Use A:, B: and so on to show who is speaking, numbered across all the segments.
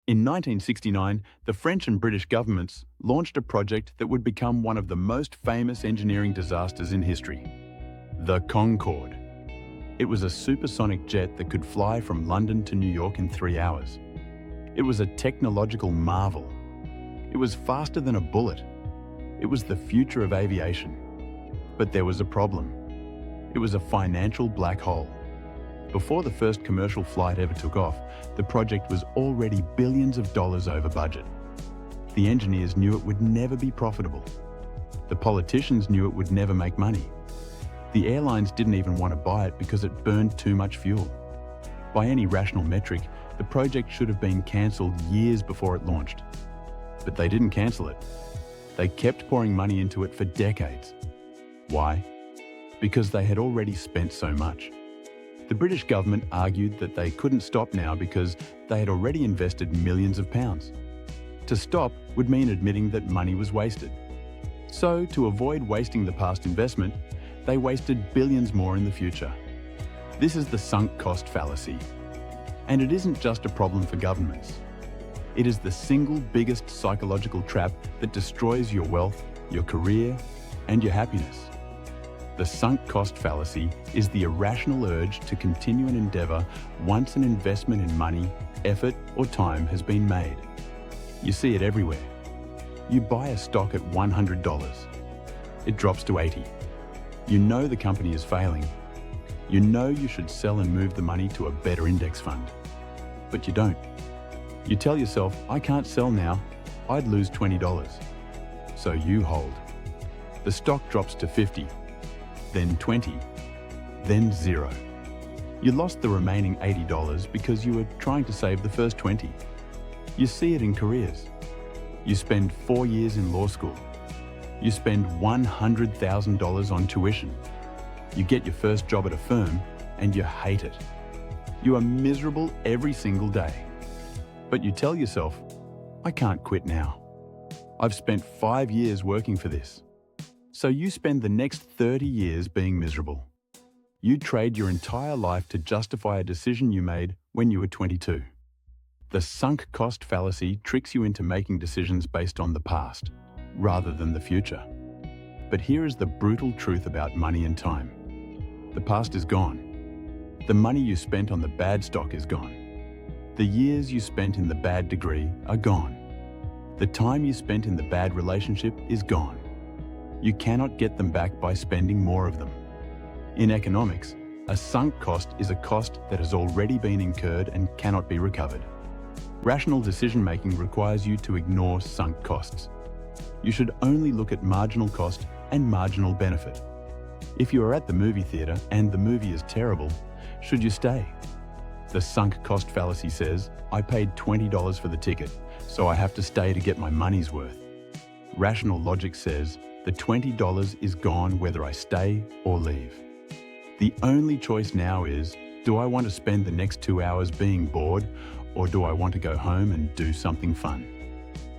A: In 1969, the French and British governments launched a project that would become one of the most famous engineering disasters in history, the Concorde. It was a supersonic jet that could fly from London to New York in 3 hours. It was a technological marvel. It was faster than a bullet. It was the future of aviation. But there was a problem. It was a financial black hole. Before the first commercial flight ever took off, the project was already billions of dollars over budget. The engineers knew it would never be profitable. The politicians knew it would never make money. The airlines didn't even want to buy it because it burned too much fuel. By any rational metric, the project should have been cancelled years before it launched. But they didn't cancel it. They kept pouring money into it for decades. Why? Because they had already spent so much. The British government argued that they couldn't stop now because they had already invested millions of pounds. To stop would mean admitting that money was wasted. So, to avoid wasting the past investment, they wasted billions more in the future. This is the sunk cost fallacy. And it isn't just a problem for governments. It is the single biggest psychological trap that destroys your wealth, your career, and your happiness. The sunk cost fallacy is the irrational urge to continue an endeavor once an investment in money, effort, or time has been made. You see it everywhere. You buy a stock at $100. It drops to $80. You know the company is failing. You know you should sell and move the money to a better index fund. But you don't. You tell yourself, I can't sell now. I'd lose $20. So you hold. The stock drops to 50. Then 20, then 0. You lost the remaining $80 because you were trying to save the first 20. You see it in careers. You spend 4 years in law school. You spend $100,000 on tuition. You get your first job at a firm and you hate it. You are miserable every single day. But you tell yourself, I can't quit now. I've spent 5 years working for this. So you spend the next 30 years being miserable. You trade your entire life to justify a decision you made when you were 22. The sunk cost fallacy tricks you into making decisions based on the past, rather than the future. But here is the brutal truth about money and time. The past is gone. The money you spent on the bad stock is gone. The years you spent in the bad degree are gone. The time you spent in the bad relationship is gone. You cannot get them back by spending more of them. In economics, a sunk cost is a cost that has already been incurred and cannot be recovered. Rational decision-making requires you to ignore sunk costs. You should only look at marginal cost and marginal benefit. If you are at the movie theater and the movie is terrible, should you stay? The sunk cost fallacy says, I paid $20 for the ticket, so I have to stay to get my money's worth. Rational logic says, the $20 is gone whether I stay or leave. The only choice now is, do I want to spend the next 2 hours being bored, or do I want to go home and do something fun?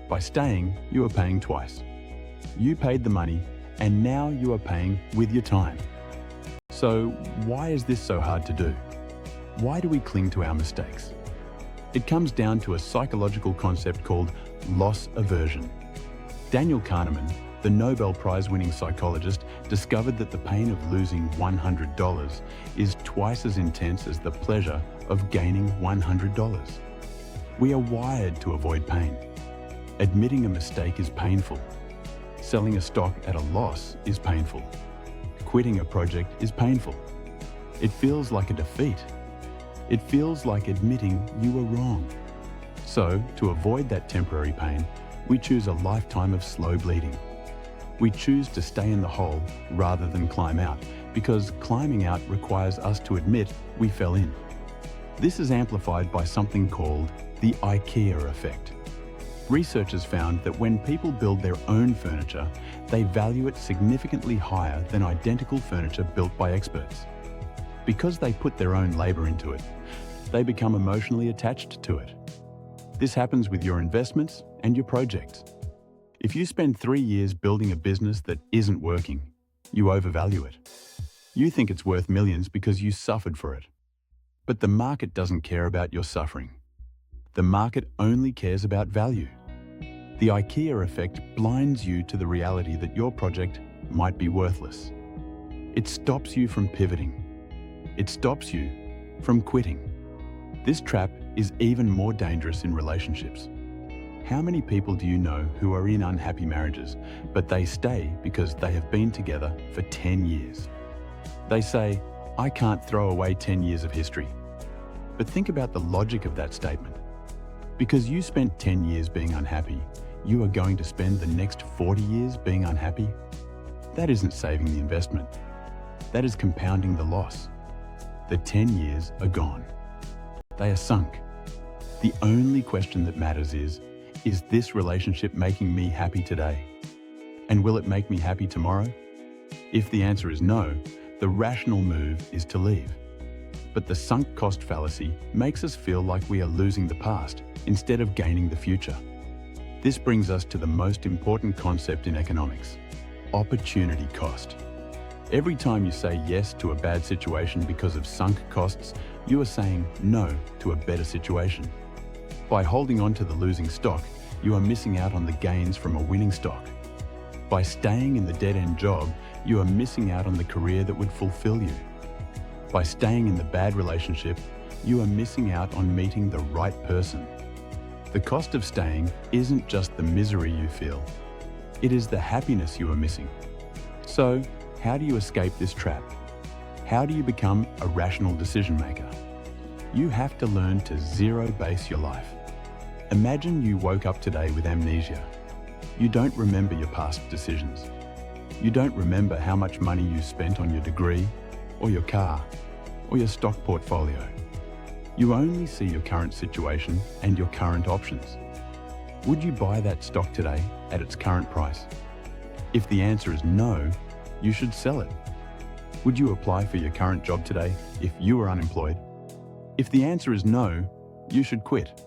A: By staying, you are paying twice. You paid the money, and now you are paying with your time. So why is this so hard to do? Why do we cling to our mistakes? It comes down to a psychological concept called loss aversion. Daniel Kahneman, the Nobel Prize-winning psychologist, discovered that the pain of losing $100 is twice as intense as the pleasure of gaining $100. We are wired to avoid pain. Admitting a mistake is painful. Selling a stock at a loss is painful. Quitting a project is painful. It feels like a defeat. It feels like admitting you were wrong. So, to avoid that temporary pain, we choose a lifetime of slow bleeding. We choose to stay in the hole rather than climb out, because climbing out requires us to admit we fell in. This is amplified by something called the IKEA effect. Researchers found that when people build their own furniture, they value it significantly higher than identical furniture built by experts. Because they put their own labor into it, they become emotionally attached to it. This happens with your investments and your projects. If you spend 3 years building a business that isn't working, you overvalue it. You think it's worth millions because you suffered for it. But the market doesn't care about your suffering. The market only cares about value. The IKEA effect blinds you to the reality that your project might be worthless. It stops you from pivoting. It stops you from quitting. This trap is even more dangerous in relationships. How many people do you know who are in unhappy marriages, but they stay because they have been together for 10 years? They say, "I can't throw away 10 years of history." But think about the logic of that statement. Because you spent 10 years being unhappy, you are going to spend the next 40 years being unhappy? That isn't saving the investment. That is compounding the loss. The 10 years are gone. They are sunk. The only question that matters is this relationship making me happy today? And will it make me happy tomorrow? If the answer is no, the rational move is to leave. But the sunk cost fallacy makes us feel like we are losing the past instead of gaining the future. This brings us to the most important concept in economics: opportunity cost. Every time you say yes to a bad situation because of sunk costs, you are saying no to a better situation. By holding on to the losing stock, you are missing out on the gains from a winning stock. By staying in the dead-end job, you are missing out on the career that would fulfill you. By staying in the bad relationship, you are missing out on meeting the right person. The cost of staying isn't just the misery you feel. It is the happiness you are missing. So, how do you escape this trap? How do you become a rational decision maker? You have to learn to zero-base your life. Imagine you woke up today with amnesia. You don't remember your past decisions. You don't remember how much money you spent on your degree, or your car, or your stock portfolio. You only see your current situation and your current options. Would you buy that stock today at its current price? If the answer is no, you should sell it. Would you apply for your current job today if you were unemployed? If the answer is no, you should quit.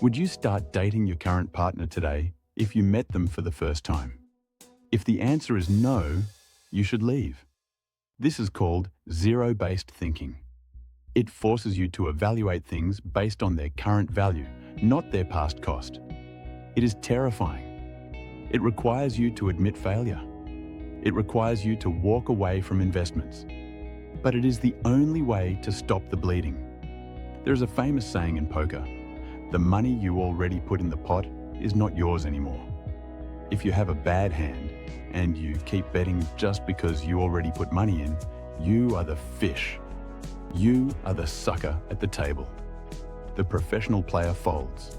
A: Would you start dating your current partner today if you met them for the first time? If the answer is no, you should leave. This is called zero-based thinking. It forces you to evaluate things based on their current value, not their past cost. It is terrifying. It requires you to admit failure. It requires you to walk away from investments. But it is the only way to stop the bleeding. There is a famous saying in poker: the money you already put in the pot is not yours anymore. If you have a bad hand and you keep betting just because you already put money in, you are the fish. You are the sucker at the table. The professional player folds.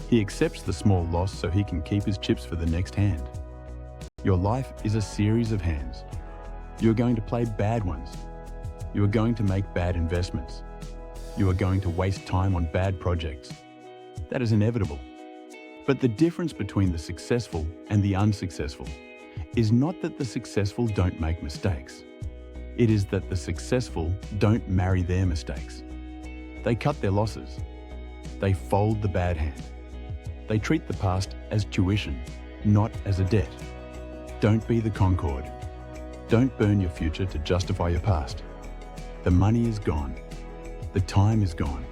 A: He accepts the small loss so he can keep his chips for the next hand. Your life is a series of hands. You are going to play bad ones. You are going to make bad investments. You are going to waste time on bad projects. That is inevitable. But the difference between the successful and the unsuccessful is not that the successful don't make mistakes. It is that the successful don't marry their mistakes. They cut their losses. They fold the bad hand. They treat the past as tuition, not as a debt. Don't be the Concorde. Don't burn your future to justify your past. The money is gone. The time is gone.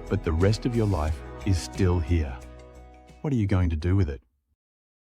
A: But the rest of your life is still here. What are you going to do with it?